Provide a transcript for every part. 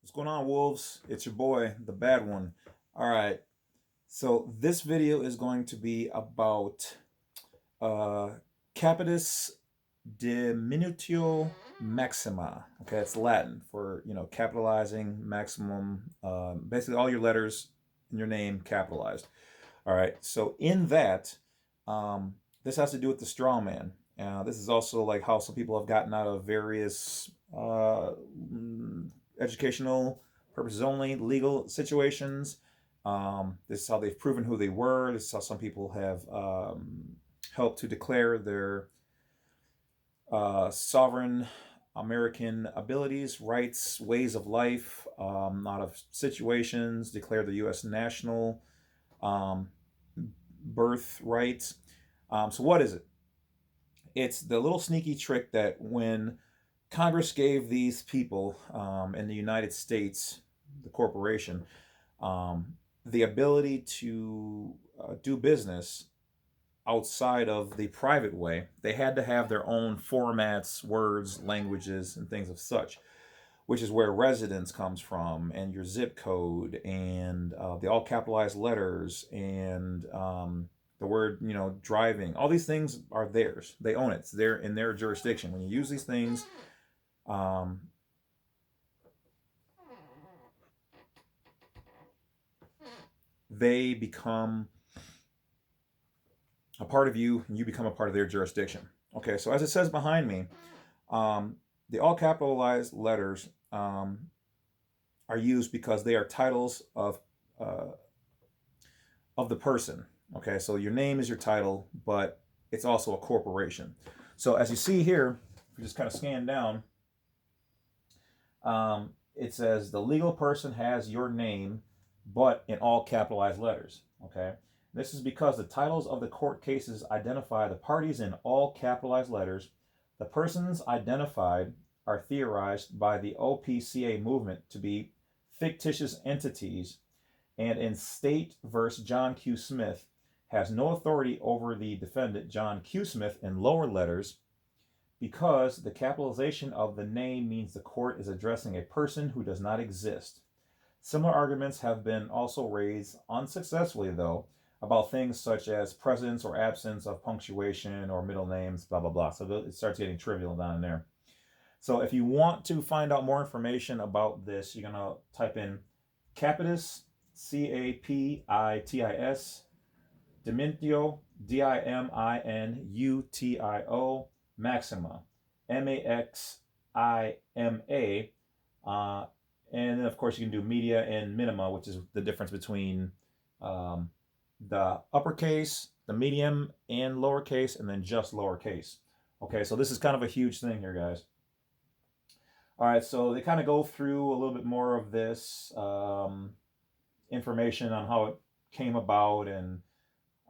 What's going on, wolves? It's your boy, the bad one. All right. So this video is going to be about uh, Capitis Diminutio Maxima. Okay, it's Latin for capitalizing maximum. Basically, all your letters in your name capitalized. All right. So in that, this has to do with the Strawman. This is also like how some people have gotten out of various educational purposes only, legal situations. This is how they've proven who they were. This is how some people have helped to declare their sovereign American abilities, rights, ways of life, out of situations, declare the U.S. national um, birthright. So what is it? It's the little sneaky trick that when Congress gave these people in the United States, the corporation, the ability to do business outside of the private way, they had to have their own formats, words, languages, and things of such, which is where residence comes from, and your zip code, and the all capitalized letters, and the word, driving. All these things are theirs. They own it. It's there in their jurisdiction. When you use these things, um, they become a part of you, and you become a part of their jurisdiction. Okay, so as it says behind me, the all capitalized letters are used because they are titles of the person. Okay, so your name is your title, but it's also a corporation. So as you see here, if you just kind of scan down, it says the legal person has your name, but in all capitalized letters. Okay, this is because the titles of the court cases identify the parties in all capitalized letters. The persons identified are theorized by the OPCA movement to be fictitious entities, and in State versus John Q. Smith, has no authority over the defendant John Q. Smith in lower letters, because the capitalization of the name means the court is addressing a person who does not exist. Similar arguments have been also raised, unsuccessfully though, about things such as presence or absence of punctuation or middle names, blah, blah, blah. So it starts getting trivial down there. So if you want to find out more information about this, you're going to type in Capitis, Capitis, Diminutio, Diminutio, Maxima, Maxima. And then, of course, you can do media and minima, which is the difference between the uppercase, the medium, and lowercase, and then just lowercase. Okay, so this is kind of a huge thing here, guys. All right, so they kind of go through a little bit more of this information on how it came about and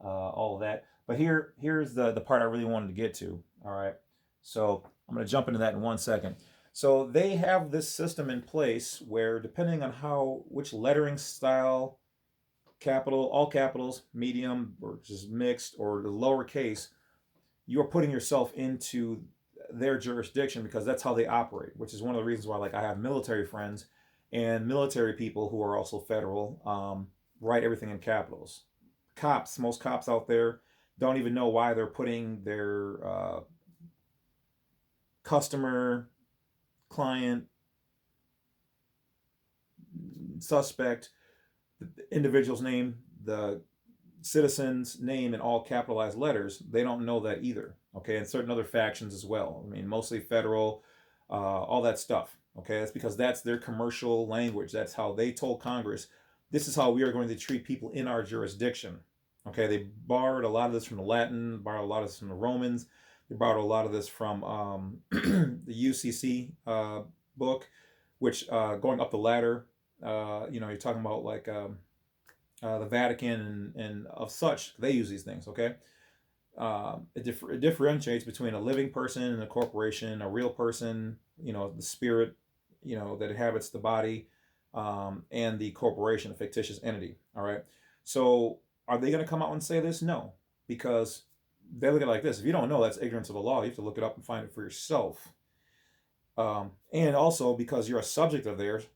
all of that. But here's the part I really wanted to get to. All right, so I'm going to jump into that in 1 second. So they have this system in place where, depending on which lettering style, capital, all capitals, medium, or just mixed, or the lowercase, you are putting yourself into their jurisdiction, because that's how they operate, which is one of the reasons why, like, I have military friends and military people who are also federal, write everything in capitals. Most cops out there don't even know why they're putting their customer, client, suspect, the individual's name, the citizen's name in all capitalized letters. They don't know that either. Okay, and certain other factions as well. I mean, mostly federal, all that stuff. Okay, that's because that's their commercial language. That's how they told Congress, this is how we are going to treat people in our jurisdiction. Okay, they borrowed a lot of this from the Latin, borrowed a lot of this from the Romans. They borrowed a lot of this from the UCC book, which going up the ladder, you're talking about like the Vatican and of such. They use these things, okay? It differentiates between a living person and a corporation, a real person, the spirit, that inhabits the body, and the corporation, a fictitious entity, all right? So are they going to come out and say this? No, because they look at it like this. If you don't know, that's ignorance of the law. You have to look it up and find it for yourself. And also, because you're a subject of theirs,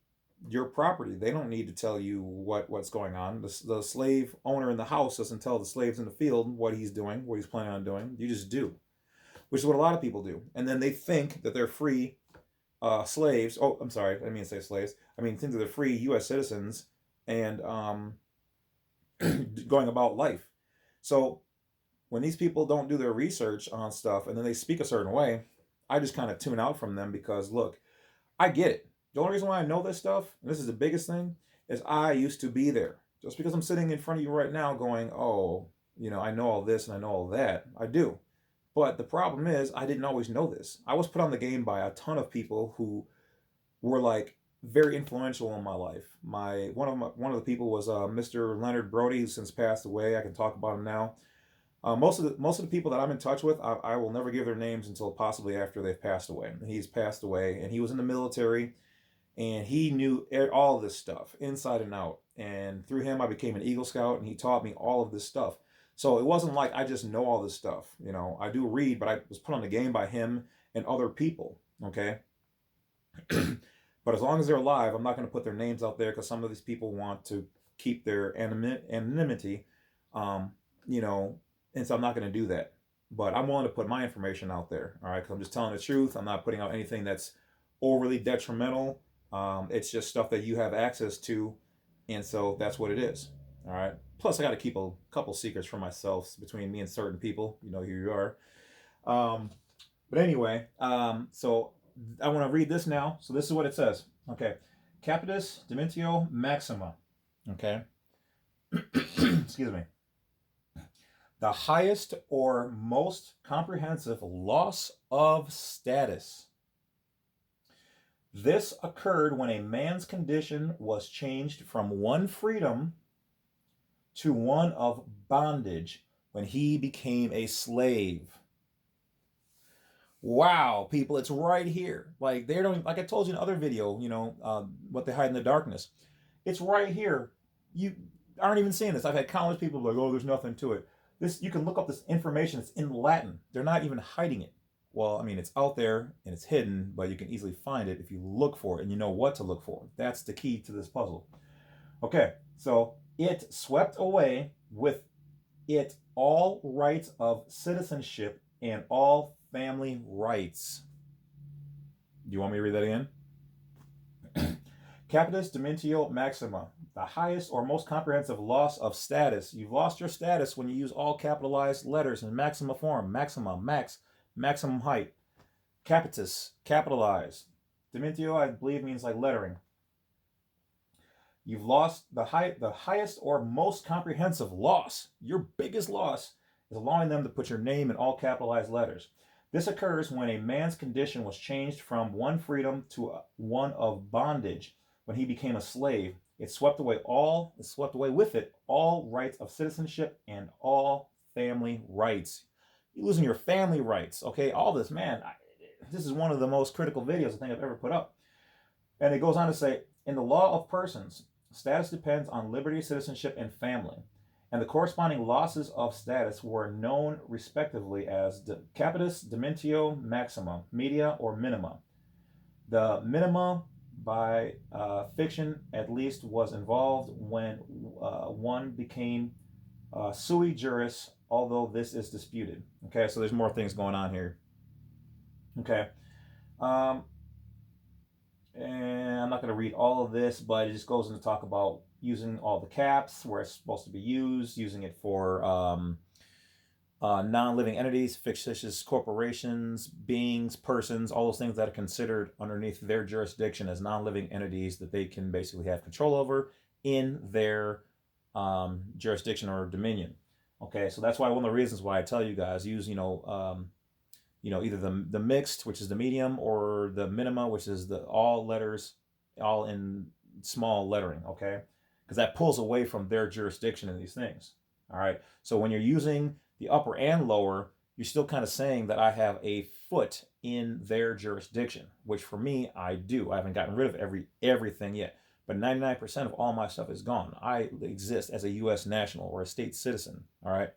your property. They don't need to tell you what's going on. The slave owner in the house doesn't tell the slaves in the field what he's doing, what he's planning on doing. You just do, which is what a lot of people do. And then they think that they're free slaves. Oh, I'm sorry, I didn't mean to say slaves. I mean, think that they're free U.S. citizens and going about life. So when these people don't do their research on stuff and then they speak a certain way, I just kind of tune out from them because, look, I get it. The only reason why I know this stuff, and this is the biggest thing, is I used to be there. Just because I'm sitting in front of you right now going, oh, I know all this and I know all that. I do. But the problem is I didn't always know this. I was put on the game by a ton of people who were like very influential in my life. One of the people was Mr. Leonard Brody, who's since passed away. I can talk about him now. Most of the people that I'm in touch with, I will never give their names until possibly after they've passed away. He's passed away, and he was in the military, and he knew all of this stuff inside and out. And through him, I became an Eagle Scout, and he taught me all of this stuff. So it wasn't like I just know all this stuff. I do read, but I was put on the game by him and other people. Okay. But as long as they're alive, I'm not going to put their names out there because some of these people want to keep their anonymity. And so I'm not going to do that. But I'm willing to put my information out there, all right? Because I'm just telling the truth. I'm not putting out anything that's overly detrimental. It's just stuff that you have access to, and so that's what it is, all right? Plus, I got to keep a couple secrets for myself between me and certain people. You know who you are. But anyway, so I want to read this now. So this is what it says. Okay. Capitis Diminutio Maxima. Okay. Excuse me. The highest or most comprehensive loss of status. This occurred when a man's condition was changed from one freedom to one of bondage when he became a slave. Wow, people, it's right here. Like they don't, like I told you in other video, what they hide in the darkness. It's right here. You aren't even seeing this. I've had countless people like, oh, there's nothing to it. You can look up this information. It's in Latin. They're not even hiding it. Well, I mean, it's out there and it's hidden, but you can easily find it if you look for it and you know what to look for. That's the key to this puzzle. Okay, so it swept away with it all rights of citizenship and all family rights. Do you want me to read that again? Capitis Diminutio Maxima. The highest or most comprehensive loss of status. You've lost your status when you use all capitalized letters in maxima form. Maxima, max, maximum height. Capitis, capitalized. Diminutio, I believe, means like lettering. You've lost the highest or most comprehensive loss. Your biggest loss is allowing them to put your name in all capitalized letters. This occurs when a man's condition was changed from one freedom to one of bondage when he became a slave. It swept away with it all rights of citizenship and all family rights. You're losing your family rights, okay? All this, man, this is one of the most critical videos I think I've ever put up. And it goes on to say, in the law of persons, status depends on liberty, citizenship, and family. And the corresponding losses of status were known respectively as Capitis Diminutio Maxima, media, or minima. The minima by fiction at least was involved when one became sui juris, although this is disputed. Okay, so there's more things going on here. Okay. And I'm not going to read all of this, but it just goes into talk about using all the caps where it's supposed to be used, using it for non-living entities, fictitious corporations, beings, persons, all those things that are considered underneath their jurisdiction as non-living entities that they can basically have control over in their jurisdiction or dominion. Okay, so that's why one of the reasons why I tell you guys use, either the mixed, which is the medium, or the minima, which is the all letters, all in small lettering, okay? Because that pulls away from their jurisdiction in these things, all right? So when you're using the upper and lower, you're still kind of saying that I have a foot in their jurisdiction, which for me, I do. I haven't gotten rid of everything yet, but 99% of all my stuff is gone. I exist as a U.S. national or a state citizen, all right?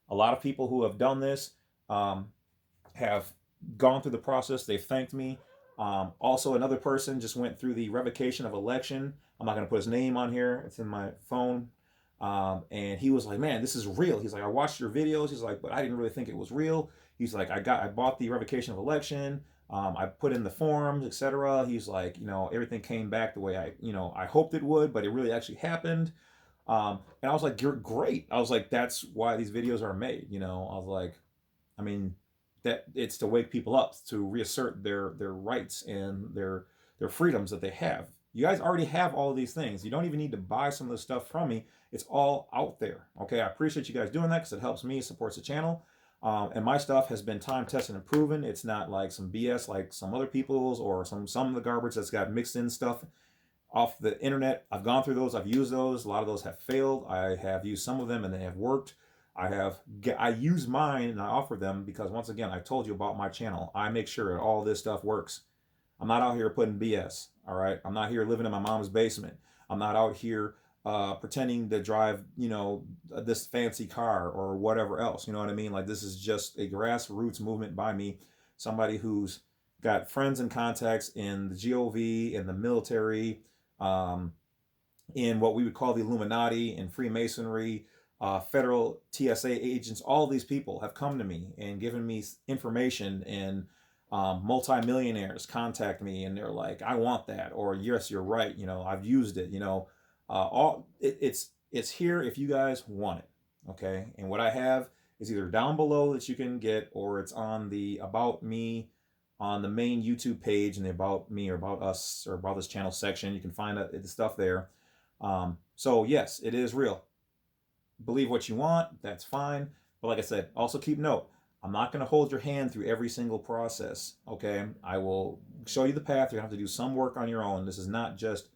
A lot of people who have done this have gone through the process. They've thanked me. Also, another person just went through the revocation of election. I'm not going to put his name on here. It's in my phone. And he was like, man, this is real. He's like, I watched your videos. He's like, but I didn't really think it was real. He's like, I bought the revocation of election. I put in the forms, etc. He's like, everything came back the way I hoped it would, but it really actually happened. And I was like, you're great. I was like, that's why these videos are made. I was like, I mean, that it's to wake people up, to reassert their rights and their freedoms that they have. You guys already have all of these things. You don't even need to buy some of this stuff from me. It's all out there. Okay, I appreciate you guys doing that because it helps me, supports the channel. And my stuff has been time tested and proven. It's not like some BS like some other people's or some of the garbage that's got mixed in stuff off the internet. I've gone through those. I've used those. A lot of those have failed. I have used some of them and they have worked. I use mine and I offer them because, once again, I told you about my channel. I make sure that all this stuff works. I'm not out here putting BS. All right. I'm not here living in my mom's basement. I'm not out here pretending to drive, this fancy car or whatever else. You know what I mean? Like, this is just a grassroots movement by me. Somebody who's got friends and contacts in the GOV, in the military, in what we would call the Illuminati, in Freemasonry, federal TSA agents. All these people have come to me and given me information, and multimillionaires contact me and they're like, I want that, or yes, you're right, I've used it, it's here if you guys want it. Okay, and what I have is either down below that you can get, or it's on the About Me on the main YouTube page, in the About Me or About Us or About This Channel section. You can find the stuff there. So yes, it is real. Believe what you want, that's fine. But like I said, also keep note, I'm not going to hold your hand through every single process. Okay, I will show you the path. You're going to have to do some work on your own. This is not just,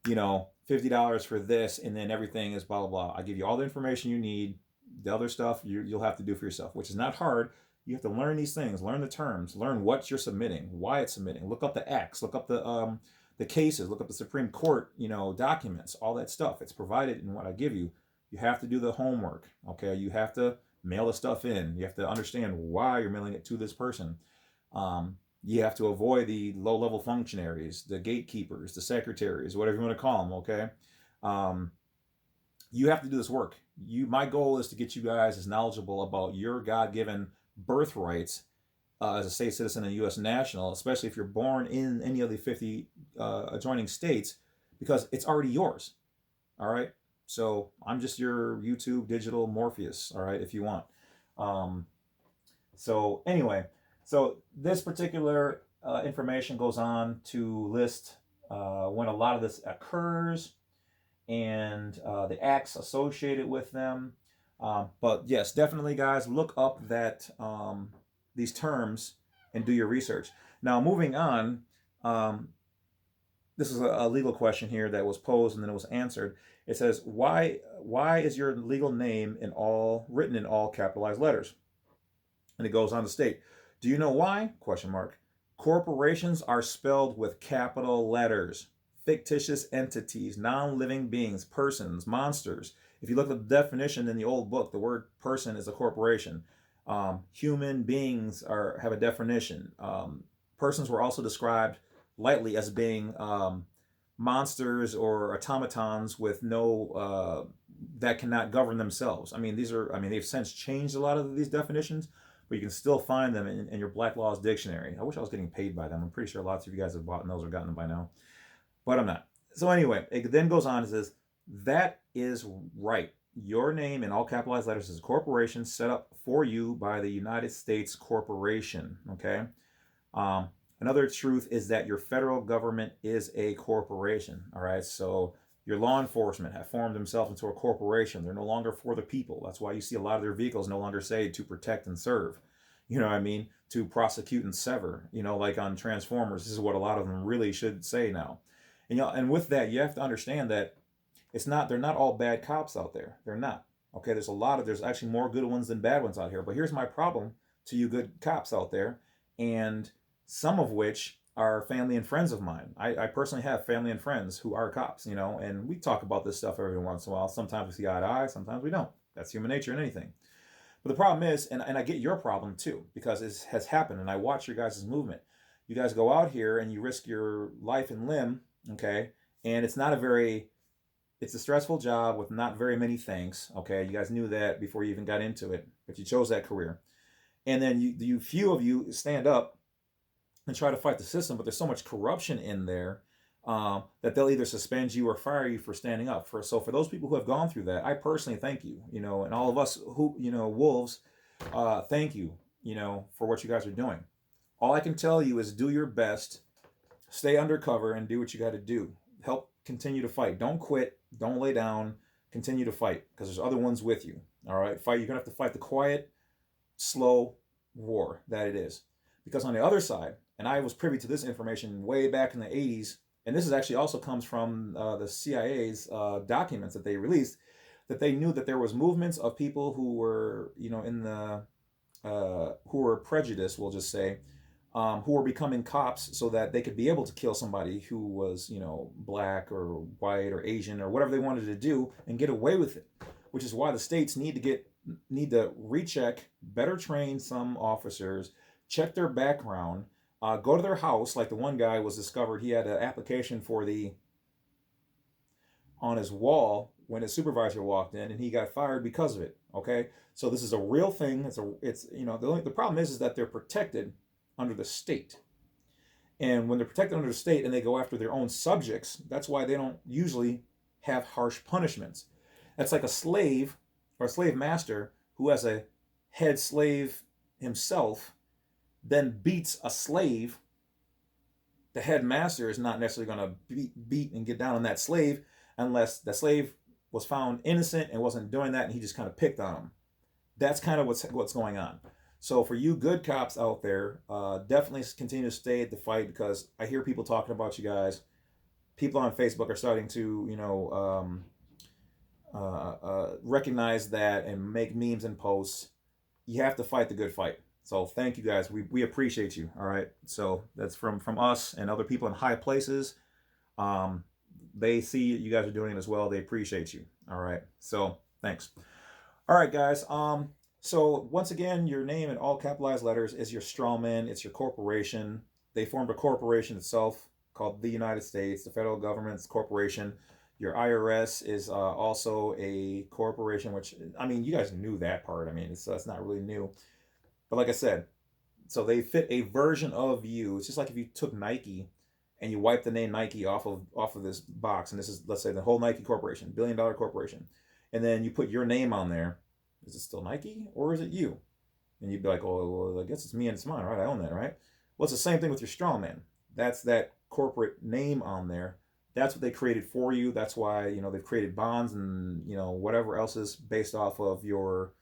$50 for this and then everything is blah, blah, blah. I give you all the information you need. The other stuff you'll have to do for yourself, which is not hard. You have to learn these things, learn the terms, learn what you're submitting, why it's submitting. Look up the acts, look up the cases, look up the Supreme Court, documents, all that stuff. It's provided in what I give you. You have to do the homework. Okay, you have to mail the stuff in. You have to understand why you're mailing it to this person. You have to avoid the low-level functionaries, the gatekeepers, the secretaries, whatever you want to call them. Okay, you have to do this work. My goal is to get you guys as knowledgeable about your God-given birthrights as a state citizen and U.S. national, especially if you're born in any of the 50 adjoining states, because it's already yours. All right. So I'm just your YouTube digital Morpheus. All right, if you want. So anyway, so this particular information goes on to list when a lot of this occurs and the acts associated with them. But yes, definitely, guys, look up these terms and do your research. Now, moving on, this is a legal question here that was posed and then it was answered. It says, why is your legal name written in all capitalized letters? And it goes on to state, do you know why? ? Corporations are spelled with capital letters. Fictitious entities, non-living beings, persons, monsters. If you look at the definition in the old book, the word person is a corporation. Human beings have a definition. Persons were also described lightly as being monsters or automatons with that cannot govern themselves. They've since changed a lot of these definitions, but you can still find them in your Black Laws Dictionary. I wish I was getting paid by them. I'm pretty sure lots of you guys have bought those or gotten them by now, but I'm not. So anyway, it then goes on and says, that is right. Your name in all capitalized letters is a corporation set up for you by the United States Corporation. Okay. Another truth is that your federal government is a corporation. All right. So your law enforcement have formed themselves into a corporation. They're no longer for the people. That's why you see a lot of their vehicles no longer say to protect and serve. You know what I mean? To prosecute and sever. Like on Transformers, this is what a lot of them really should say now. And with that, you have to understand that they're not all bad cops out there. They're not. Okay, there's actually more good ones than bad ones out here. But here's my problem to you good cops out there, and some of which are family and friends of mine. I personally have family and friends who are cops, and we talk about this stuff every once in a while. Sometimes we see eye to eye, sometimes we don't. That's human nature in anything. But the problem is, and I get your problem too, because it has happened, and I watch your guys' movement. You guys go out here and you risk your life and limb, okay? And it's not a very, it's a stressful job with not very many things, okay? You guys knew that before you even got into it, but you chose that career. And then few of you stand up and try to fight the system, but there's so much corruption in there that they'll either suspend you or fire you for standing up. So for those people who have gone through that, I personally thank you, and all of us who, wolves, thank you, for what you guys are doing. All I can tell you is do your best, stay undercover, and do what you got to do. Help continue to fight. Don't quit. Don't lay down. Continue to fight, because there's other ones with you. All right, fight. You're gonna have to fight the quiet, slow war that it is. Because on the other side, and I was privy to this information way back in the 80s, and this is actually also comes from the CIA's documents that they released, that they knew that there was movements of people who were, in the who were prejudiced, we'll just say, who were becoming cops so that they could be able to kill somebody who was, black or white or Asian or whatever they wanted to do and get away with it. Which is why the states need to recheck, better train some officers, check their background, go to their house. Like the one guy was discovered, he had an application on his wall when his supervisor walked in, and he got fired because of it. Okay, so this is a real thing. The problem is that they're protected under the state, and when they're protected under the state and they go after their own subjects, that's why they don't usually have harsh punishments. That's like a slave or a slave master who has a head slave himself, then beats a slave. The head master is not necessarily going to beat and get down on that slave unless the slave was found innocent and wasn't doing that, and he just kind of picked on him. That's kind of what's going on. So for you good cops out there, definitely continue to stay at the fight, because I hear people talking about you guys. People on Facebook are starting to, recognize that and make memes and posts. You have to fight the good fight. So thank you guys. We appreciate you. All right. So that's from us and other people in high places. They see you guys are doing it as well. They appreciate you. All right. So thanks. All right, guys. So once again, your name in all capitalized letters is your strawman. It's your corporation. They formed a corporation itself called the United States, the federal government's corporation. Your IRS is also a corporation, which, I mean, you guys knew that part. I mean, that's not really new. But like I said, so they fit a version of you. It's just like if you took Nike and you wipe the name Nike off of this box, and this is, let's say, the whole Nike corporation, $1 billion corporation, and then you put your name on there. Is it still Nike or is it you? And you'd be like, oh, well, I guess it's me and it's mine, right? I own that, right? Well, it's the same thing with your strawman. That's that corporate name on there. That's what they created for you. That's why, they've created bonds and, whatever else is based off of your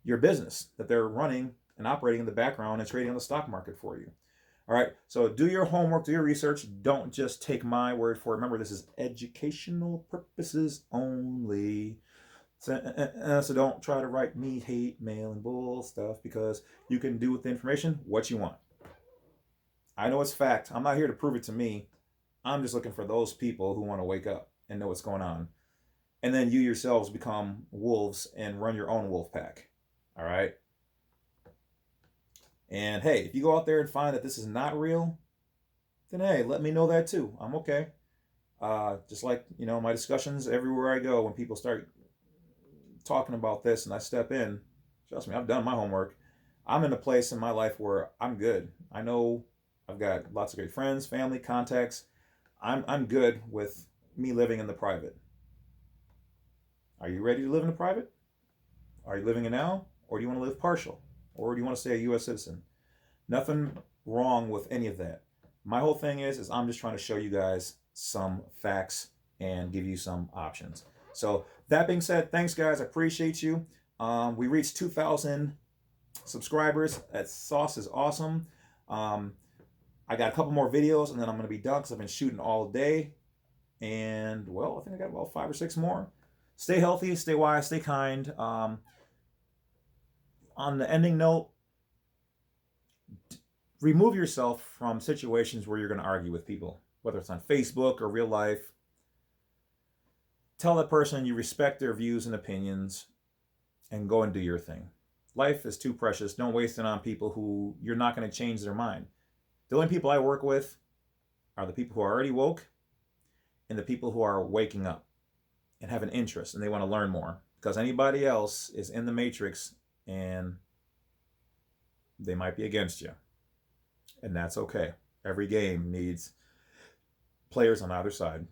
business that they're running and operating in the background and trading on the stock market for you. All right. So do your homework, do your research. Don't just take my word for it. Remember, this is educational purposes only. So don't try to write me hate mail and bull stuff, because you can do with the information what you want. I know it's fact. I'm not here to prove it to me. I'm just looking for those people who want to wake up and know what's going on. And then you yourselves become wolves and run your own wolf pack. All right. And hey, if you go out there and find that this is not real, then hey, let me know that too. I'm okay. Just like, my discussions everywhere I go, when people start talking about this and I step in, trust me, I've done my homework. I'm in a place in my life where I'm good. I know I've got lots of great friends, family, contacts. I'm good with me living in the private. Are you ready to live in the private? Are you living it now? Or do you want to live partial? Or do you want to stay a U.S. citizen? Nothing wrong with any of that. My whole thing is I'm just trying to show you guys some facts and give you some options. So that being said, thanks guys. I appreciate you. We reached 2,000 subscribers. That sauce is awesome. I got a couple more videos and then I'm going to be done because I've been shooting all day. And, well, I think I got about 5 or 6 more. Stay healthy, stay wise, stay kind. On the ending note, remove yourself from situations where you're going to argue with people, whether it's on Facebook or real life. Tell that person you respect their views and opinions and go and do your thing. Life is too precious. Don't waste it on people who you're not going to change their mind. The only people I work with are the people who are already woke and the people who are waking up and have an interest and they want to learn more. Because anybody else is in the matrix and they might be against you. And that's okay. Every game needs players on either side.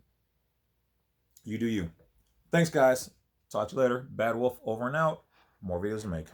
You do you. Thanks, guys. Talk to you later. Bad Wolf over and out. More videos to make.